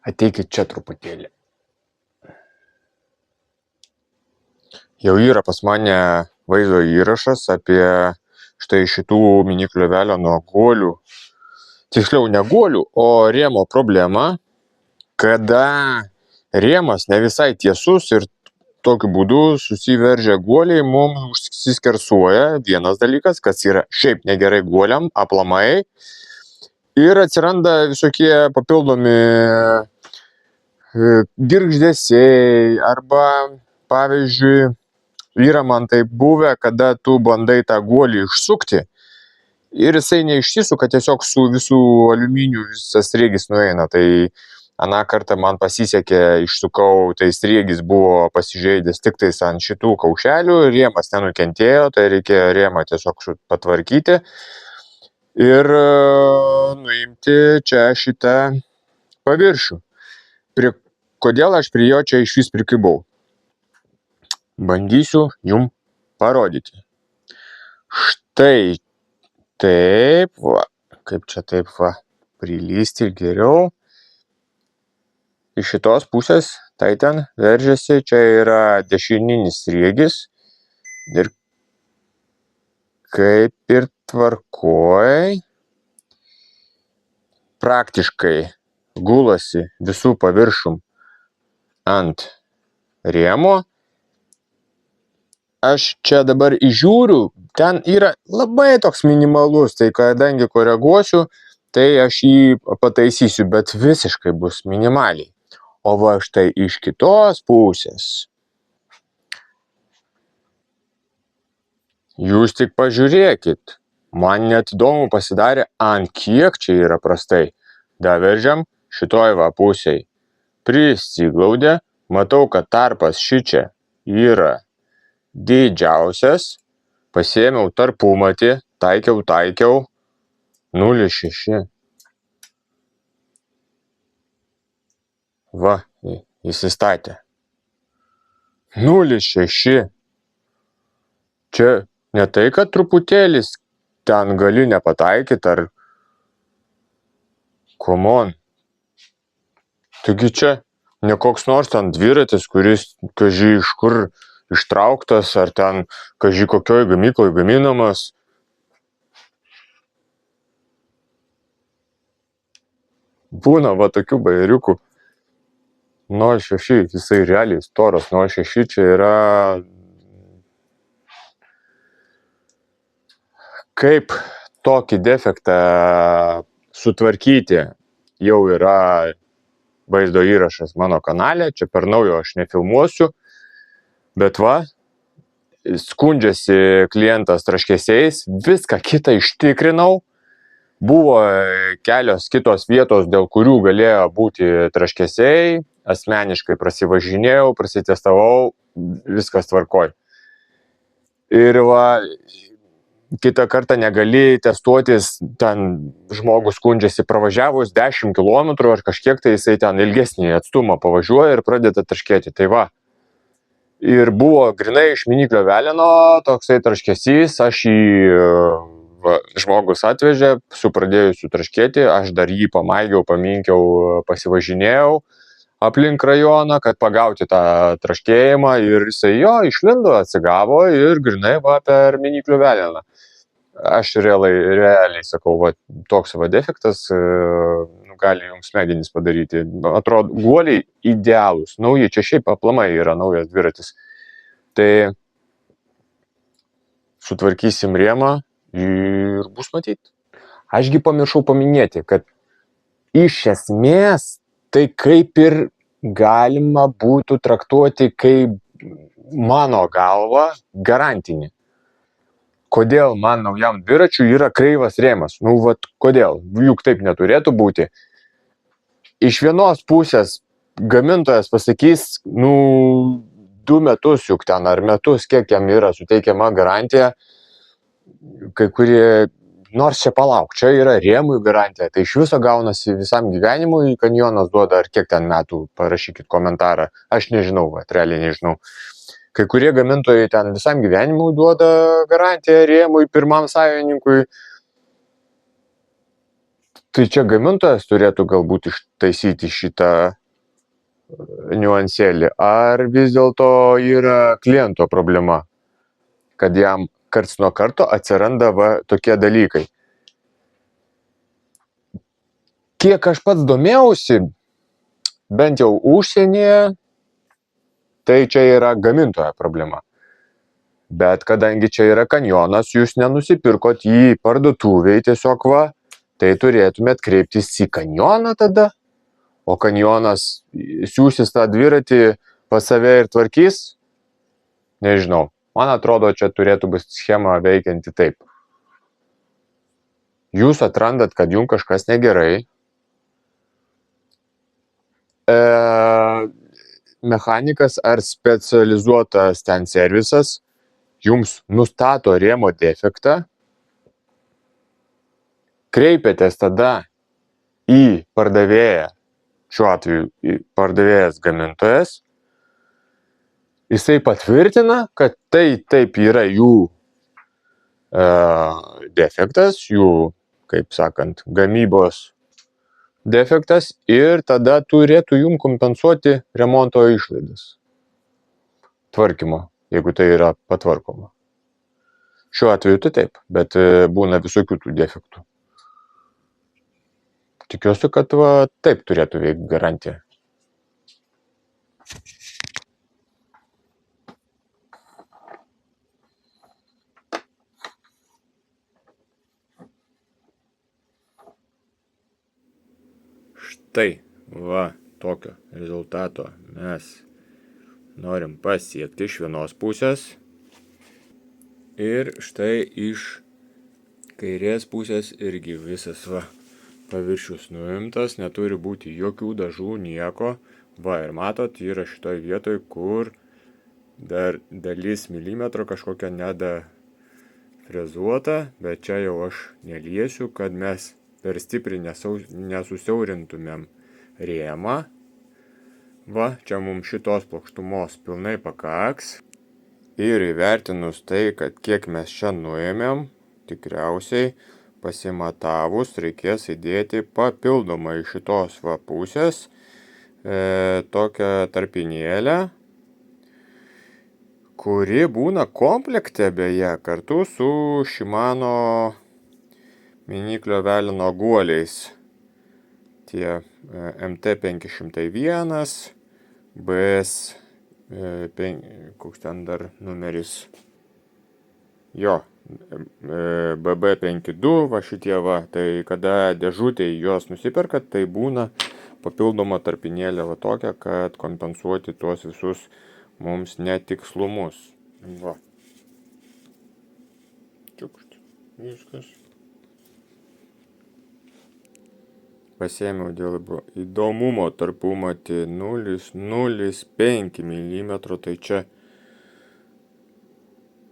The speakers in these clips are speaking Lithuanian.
Ateikit čia truputėlį. Jau yra pas mane vaizdo įrašas apie štai šitų mini kliovelio nuo guolių. Tiksliau ne guolių, o rėmo problemą, kada rėmas ne visai tiesus ir tokiu būdu susiveržia guoliai, mums užsiskersuoja vienas dalykas, kas yra šiaip negerai guoliam, aplamai. Ir atsiranda visokie papildomi girgždesiai arba, pavyzdžiui, yra man taip buvę, kada tu bandai tą guolį išsukti ir jisai neišsisuka, tiesiog su visų aliuminiu visas sriegis nueina. Tai aną kartą man pasisekė, išsukau, tai sriegis buvo pasižeidęs tik tais ant šitų kaušelių, rėmas nenukentėjo, tai reikėjo rėmą tiesiog patvarkyti ir nuimti čia šitą paviršių. Kodėl aš prie jo čia išvis prikibau? Bandysiu jum parodyti. Štai taip, va, kaip čia taip va, prilysti geriau. Iš šitos pusės, tai ten veržiasi, čia yra dešininis sriegis ir kaip ir tvarkoj, praktiškai gulasi visų paviršum ant rėmo. Aš čia dabar įžiūriu, ten yra labai toks minimalus, tai kadangi koreguosiu, tai aš jį pataisysiu, bet visiškai bus minimaliai. O va štai iš kitos pusės. Jūs tik pažiūrėkit, man net įdomu pasidarė, ant kiek čia yra prastai. Daveržiam šitoj va pusėj. Prisiglaudė, matau, kad tarpas šičia yra didžiausias, pasiėmiau tarpumatį, taikiau, 0,6. Va, įsistatė. 0,6. Čia ne tai, kad truputėlis ten gali nepataikyti ar komon. Taigi čia ne koks nors ten dviratis, kuris kaži iš kur ištrauktas, ar ten kaži kokioj gamykloj gaminamas. Būna va tokių bajeriukų. 0,6, jisai realiai storas, 0,6 čia yra... Kaip tokį defektą sutvarkyti, jau yra vaizdo įrašas mano kanale, čia per naujo aš nefilmuosiu. Bet va, skundžiasi klientas traškesiais, viską kitą ištikrinau. Buvo kelios kitos vietos, dėl kurių galėjo būti traškesiai. Asmeniškai prasivažinėjau, prasitestavau, viskas tvarkoj. Ir va, kitą kartą negali testuotis, ten žmogus skundžiasi pravažiavus 10 km ar kažkiek, tai jisai ten ilgesnį atstumą pavažiuoja ir pradeda traškėti. Tai va. Ir buvo grinai iš mini kliovelio toksai traškesys, aš jį žmogus atvežė, su pradėjusiu traškėti, aš dar jį pamaigiau, paminkiau, pasivažinėjau aplink rajoną, kad pagauti tą traškėjimą ir jisai jo išlindo, atsigavo ir grinai va per mini kliovelį. Aš realiai sakau, va, toks va defektas gali jums smegenys padaryti. Atrodo, guoliai idealūs, nauji, čia šiaip aplamai yra naujas dviratis. Tai sutvarkysim rėmą ir bus matyti. Ašgi pamiršau paminėti, kad iš esmės tai kaip ir galima būtų traktuoti kaip mano galva garantinį. Kodėl man naujam dviračiui yra kreivas rėmas? Nu, vat kodėl? Juk taip neturėtų būti. Iš vienos pusės gamintojas pasakys, 2 metus juk ten, ar metus, kiek jam yra suteikiama garantija. Kai kurie, nors čia palauk, čia yra rėmui garantija, tai iš viso gaunasi visam gyvenimui, kanjonas duoda, ar kiek ten metų, parašykit komentarą. Aš nežinau, realiai nežinau. Kai kurie gamintojai ten visam gyvenimui duoda garantiją rėmui pirmam savininkui. Tai čia gamintojas turėtų galbūt taisyti šitą niuansėlį, ar vis dėlto yra kliento problema, kad jam karts nuo karto atsiranda tokie dalykai. Kiek aš pats domėjausi, bent jau užsienyje, tai čia yra gamintojo problema. Bet kadangi čia yra kanjonas, jūs nenusipirkot jį parduotuvėj tiesiog tai turėtumėt kreiptis į kanjoną tada, o kanjonas siūsis tą dviratį pas save ir tvarkys. Nežinau, man atrodo, čia turėtų būti schema veikianti taip. Jūs atrandat, kad jums kažkas negerai. Mechanikas ar specializuotas ten servisas jums nustato rėmo defektą, kreipiatės tada į pardavėją, šiuo atveju pardavėjas gamintojas, jisai patvirtina, kad tai taip yra jų defektas, jų, kaip sakant, gamybos defektas ir tada turėtų jum kompensuoti remonto išlaidas. Tvarkymo, jeigu tai yra patvarkoma. Šiuo atveju tai taip, bet būna visokių tų defektų. Tikiuosi, kad taip turėtų veikti garantija. Štai, tokio rezultato mes norim pasiekti iš vienos pusės. Ir štai iš kairės pusės irgi visas paviršius nuimtas, neturi būti jokių dažų, nieko. Ir matot, yra šitoj vietoj, kur dar dalis milimetro kažkokia nedafrezuota, bet čia jau aš neliesiu, kad mes per stipriai nesusiaurintumėm rėmą. Čia mums šitos plokštumos pilnai pakaks. Ir įvertinus tai, kad kiek mes čia nuėmėm, tikriausiai pasimatavus reikės įdėti papildomai iš šitos pusės tokią tarpinėlę, kuri būna komplekte beje kartu su Shimano miniklio velino guoliais. Tie MT501, BS, koks ten dar numeris, BB52, šitie tai kada dėžutėj juos nusiperkat, tai būna papildoma tarpinėlė tokia, kad kompensuoti tuos visus mums netikslumus. Čiukšt, viskas. Pasėmiau dėl įdomumo tarpumati 0,05 mm, tai čia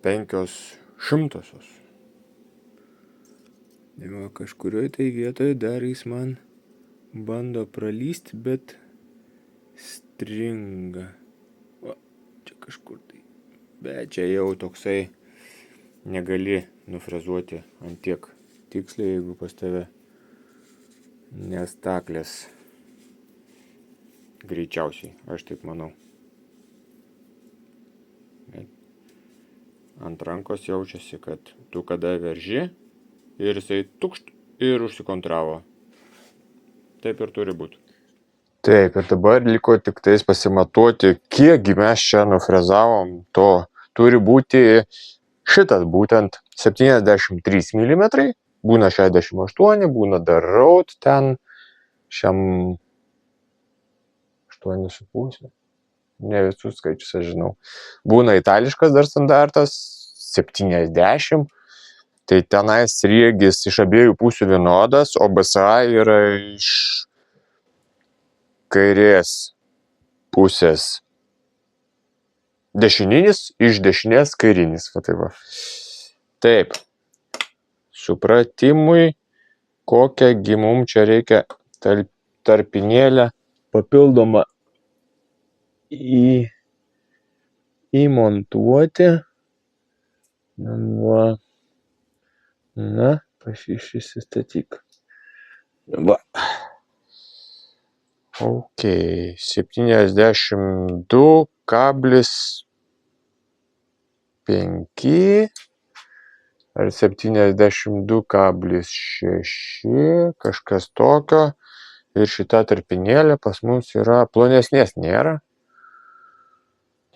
0,05. Kažkurioje tai vietoje dar jis man bando pralysti, bet stringa. Čia kažkur tai. Bet čia jau toksai negali nufrezuoti ant tiek tiksliai, jeigu pas tave nestaklės. Greičiausiai, aš taip manau. Ant rankos jaučiasi, kad tu kada verži ir jisai tukšt ir užsikontravo. Taip ir turi būti. Taip, ir dabar liko tik tais pasimatuoti, kiekgi mes čia nufrezavom. To turi būti šitas būtent 73 mm. Būna 68, būna dar road ten, šiam 8,5, ne visus skaičius aš žinau. Būna itališkas dar standartas 70, tai tenais sriegis iš abiejų pusių vienodas, o BSA yra iš kairės pusės dešininis, iš dešinės kairinis. Taip. Supratimui, kokią mums čia reikia tarpinėlę papildomą įmontuoti. Išsistatyk. Ok, 72,5 ar 72,6, kažkas tokio. Ir šita tarpinėlė pas mums yra plonesnės nėra.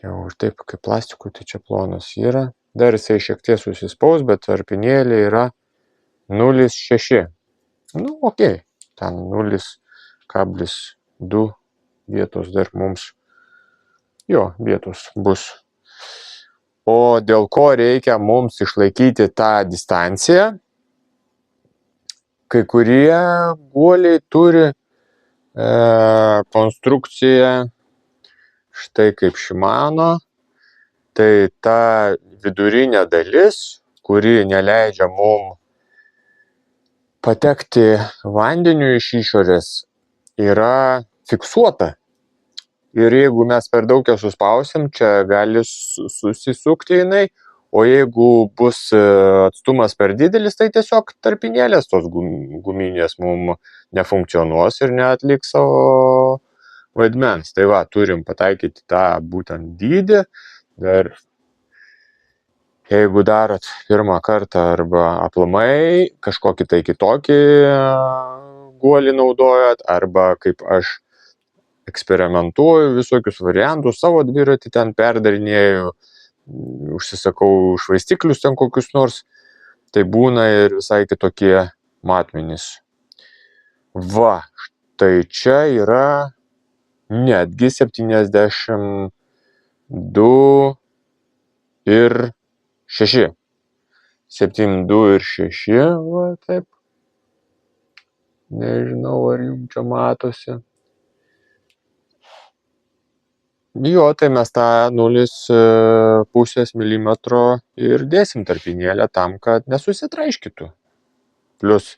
Jau ir taip, kaip plastikų, tai čia plonas yra. Dar jisai šiek tiek susispaus, bet tarpinėlė yra 0,6. Nu, ok, ten 0,2 vietos dar mums. Jo, vietos bus. O dėl ko reikia mums išlaikyti tą distanciją? Kai kurie guoliai turi konstrukciją štai kaip Shimano. Tai ta vidurinė dalis, kuri neleidžia mum patekti vandeniu iš išorės, yra fiksuota. Ir jeigu mes per daug ją suspausim, čia gali susisukti jinai, o jeigu bus atstumas per didelis, tai tiesiog tarpinėlės tos guminės mum nefunkcionuos ir neatliks savo vaidmens. Tai va, turim pataikyti tą būtent dydį. Dar jeigu darot pirmą kartą arba aplamai kažkokį tai kitokį guolį naudojat, arba kaip aš eksperimentuoju visokius variantus, savo dviratį ten perdarinėju, užsisakau švaistiklius ten kokius nors, tai būna ir visai kitokie matmenys. Va, tai čia yra netgi 72,6. 72,6, va taip. Nežinau, ar jums čia matosi. Jo, tai mes tą 0,5 mm ir dėsim tarpinėlę tam, kad nesusitraiškytų. Plius,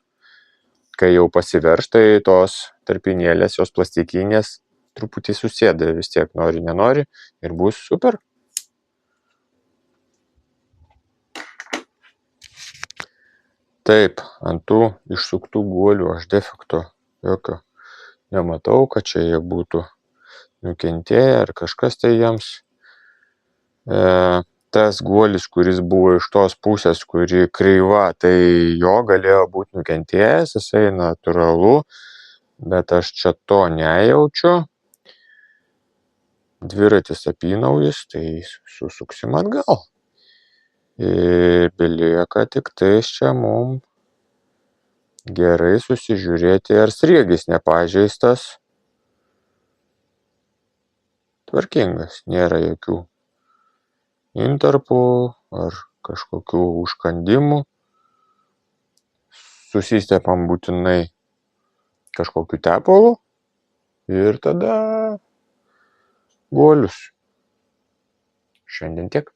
kai jau pasiverš, tai tos tarpinėlės, jos plastikinės, truputį susėda vis tiek, nori, nenori, ir bus super. Taip, ant tų išsuktų guolių aš defekto jokio nematau, kad čia jie būtų nukentėję ar kažkas tai jiems. Tas guolis, kuris buvo iš tos pusės, kuri kreiva, tai jo galėjo būti nukentėjęs, jisai natūralu, bet aš čia to nejaučiu. Dviratis apynaujis, tai susuksim atgal. Ir belieka tik tais čia mum gerai susižiūrėti, ar sriegis nepažeistas. Tvarkingas, nėra jokių intarpų ar kažkokių užkandimų. Susistepam būtinai kažkokiu tepalu ir tada guolius. Šiandien tiek.